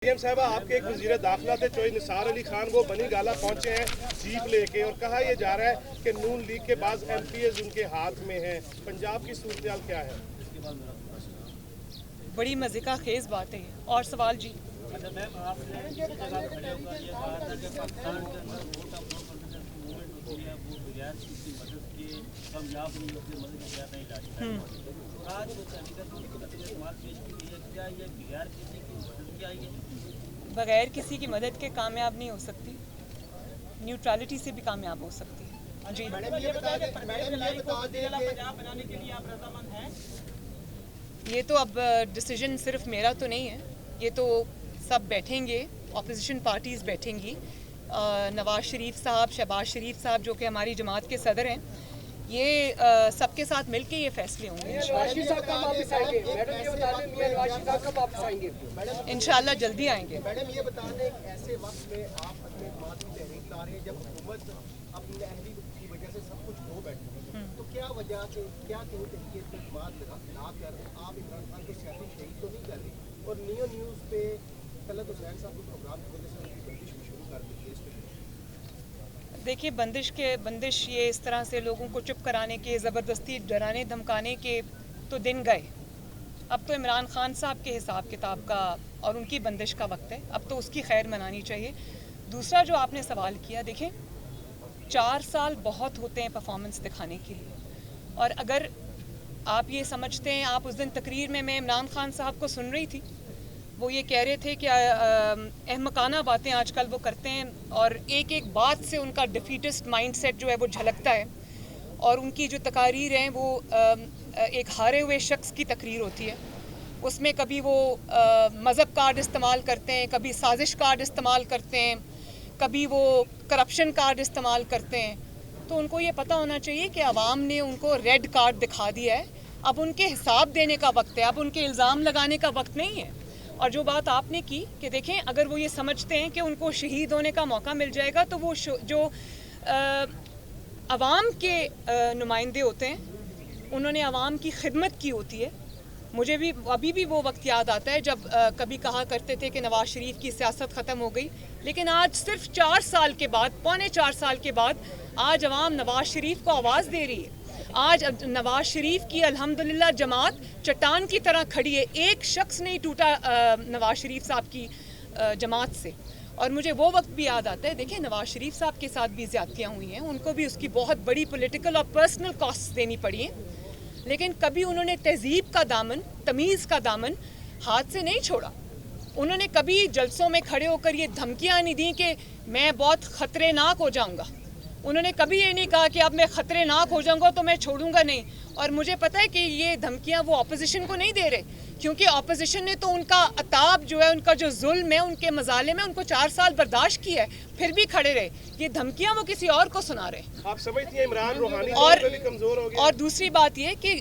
CM साहबा आपके एक वजीर दाखिला थे चौधरी निसार अली खान वो बनी गाला पहुंचे हैं जीप लेके और कहा यह जा रहा है कि नून लीग के बाद एमपीएस उनके हाथ में हैं। पंजाब की सूरत क्या है? बड़ी मजे का खेज बात है। और सवाल जी। बगैर किसी की मदद के कामयाब नहीं हो सकती, न्यूट्रलिटी से भी कामयाब हो सकती है। जी ये तो अब डिसीजन सिर्फ मेरा तो नहीं है, ये तो सब बैठेंगे, ऑपोजिशन पार्टीज़ बैठेंगी। नवाज शरीफ साहब, शहबाज शरीफ साहब जो कि हमारी जमात के सदर हैं, ये सबके साथ मिलके ये फैसले होंगे। इंशाल्लाह जल्दी आएंगे। मैडम ये बता दें ऐसे वक्त में आप अपने मात की तहरीक ला रहे हैं जब हुकूमत अपनी अहली की वजह से सब कुछ खो बैठी है, तो क्या वजह से क्या कहीं तहरीक पे बात ना कर आप इमरान खान को सियासी शहीद तो नहीं कर रही और नियो न्यूज़ पे तलत हुसैन साहब को प्रोग्राम की वजह से उनकी बंदिश भी शुरू कर दी है? इस पर देखिए, बंदिश ये इस तरह से लोगों को चुप कराने के, ज़बरदस्ती डराने धमकाने के तो दिन गए। अब तो इमरान खान साहब के हिसाब किताब का और उनकी बंदिश का वक्त है। अब तो उसकी खैर मनानी चाहिए। दूसरा जो आपने सवाल किया, देखें 4 साल बहुत होते हैं परफॉर्मेंस दिखाने के लिए, और अगर आप ये समझते हैं, आप उस दिन तकरीर में मैं इमरान खान साहब को सुन रही थी, वो ये कह रहे थे कि अहमकाना बातें आजकल वो करते हैं और एक एक बात से उनका डिफीटिस्ट माइंडसेट जो है वो झलकता है, और उनकी जो तकारीर हैं वो एक हारे हुए शख्स की तकरीर होती है। उसमें कभी वो मज़हब कार्ड इस्तेमाल करते हैं, कभी साजिश कार्ड इस्तेमाल करते हैं, कभी वो करप्शन कार्ड इस्तेमाल करते हैं। तो उनको ये पता होना चाहिए कि आवाम ने उनको रेड कार्ड दिखा दिया है, अब उनके हिसाब देने का वक्त है, अब उनके इल्ज़ाम लगाने का वक्त नहीं है। और जो बात आपने की कि देखें, अगर वो ये समझते हैं कि उनको शहीद होने का मौका मिल जाएगा, तो वो जो आवाम के नुमाइंदे होते हैं, उन्होंने आवाम की खिदमत की होती है। मुझे भी अभी भी वो वक्त याद आता है जब कभी कहा करते थे कि नवाज शरीफ की सियासत ख़त्म हो गई, लेकिन आज सिर्फ 4 साल के बाद, पौने 4 साल के बाद, आज अवाम नवाज शरीफ को आवाज़ दे रही है। आज नवाज शरीफ की अल्हम्दुलिल्लाह जमात चट्टान की तरह खड़ी है। एक शख्स नहीं टूटा नवाज शरीफ साहब की जमात से। और मुझे वो वक्त भी याद आता है, देखिए नवाज शरीफ साहब के साथ भी ज़्यादतियाँ हुई हैं, उनको भी उसकी बहुत बड़ी पॉलिटिकल और पर्सनल कॉस्ट देनी पड़ी हैं, लेकिन कभी उन्होंने तहजीब का दामन, तमीज़ का दामन हाथ से नहीं छोड़ा। उन्होंने कभी जलसों में खड़े होकर ये धमकियाँ नहीं दी कि मैं बहुत ख़तरनाक हो जाऊँगा। उन्होंने कभी ये नहीं कहा कि अब मैं ख़तरनाक हो जाऊँगा तो मैं छोड़ूंगा नहीं। और मुझे पता है कि ये धमकियाँ वो अपोजिशन को नहीं दे रहे, क्योंकि अपोजिशन ने तो उनका अताब जो है, उनका जो जुल्म है, उनके मजाले में उनको 4 साल बर्दाश्त किया है, फिर भी खड़े रहे। ये धमकियाँ वो किसी और को सुना रहे। आप समझती हैं इमरान रूहानी कमज़ोर हो गया? और दूसरी बात ये कि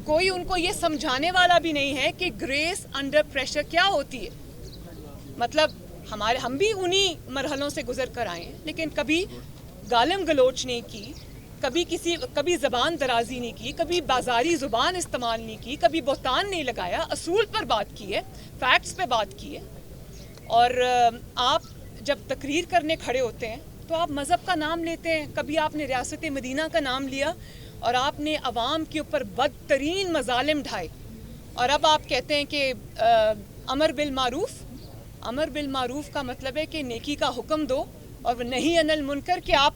कोई उनको ये समझाने वाला भी नहीं है कि ग्रेस अंडर प्रेशर क्या होती है। मतलब हम भी उन्हीं मरहलों से गुजर कर आए हैं, लेकिन कभी गालम गलोच नहीं की, कभी ज़बान दराजी नहीं की, कभी बाजारी ज़ुबान इस्तेमाल नहीं की, कभी बोहतान नहीं लगाया, असूल पर बात की है, फैक्ट्स पे बात की है। और आप जब तकरीर करने खड़े होते हैं तो आप मज़हब का नाम लेते हैं। कभी आपने रियासत मदीना का नाम लिया और आपने अवाम के ऊपर बदतरीन मजालिम ढाए, और अब आप कहते हैं कि अमर बिल मारूफ का मतलब है कि नेकी का हुक्म दो और नहीं अनिल मुनकर कि आप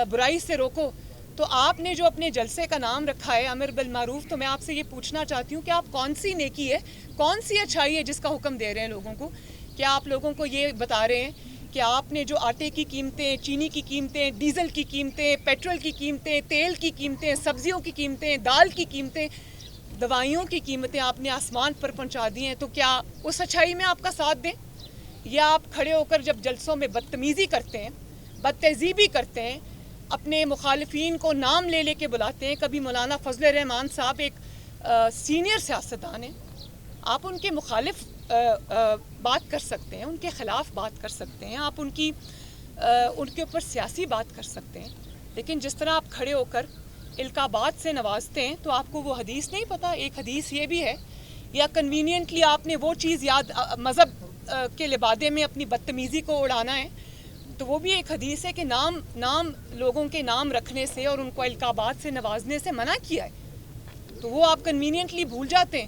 बुराई से रोको। तो आपने जो अपने जलसे का नाम रखा है अमर बिल मारूफ, तो मैं आपसे ये पूछना चाहती हूँ कि आप कौन सी नेकी है, कौन सी अच्छाई है जिसका हुक्म दे रहे हैं लोगों को? क्या आप लोगों को ये बता रहे हैं कि आपने जो आटे की कीमतें, चीनी की कीमतें, डीजल की कीमतें, पेट्रोल की कीमतें, तेल की कीमतें, सब्जियों की कीमतें, दाल की कीमतें, दवाइयों की कीमतें आपने आसमान पर पहुँचा दी हैं, तो क्या उस अच्छाई में आपका साथ दें? या आप खड़े होकर जब जलसों में बदतमीज़ी करते हैं, बदतहज़ीबी करते हैं, अपने मुखालिफिन को नाम ले लेके बुलाते हैं? कभी मौलाना फजल रहमान साहब एक सीनियर सियासतदान हैं, आप उनके मुखालिफ बात कर सकते हैं, उनके ख़िलाफ़ बात कर सकते हैं, आप उनके ऊपर सियासी बात कर सकते हैं, लेकिन जिस तरह आप खड़े होकर इल्काबात से नवाजते हैं तो आपको वो हदीस नहीं पता। एक हदीस ये भी है, या कन्वीनियंटली आपने वो चीज़ याद, मज़हब کے لبادے میں اپنی بدتمیزی کو اڑانا ہے تو وہ بھی ایک حدیث ہے کہ نام لوگوں کے نام رکھنے سے اور ان کو القابات سے نوازنے سے منع کیا ہے، تو وہ آپ کنوینئنٹلی بھول جاتے ہیں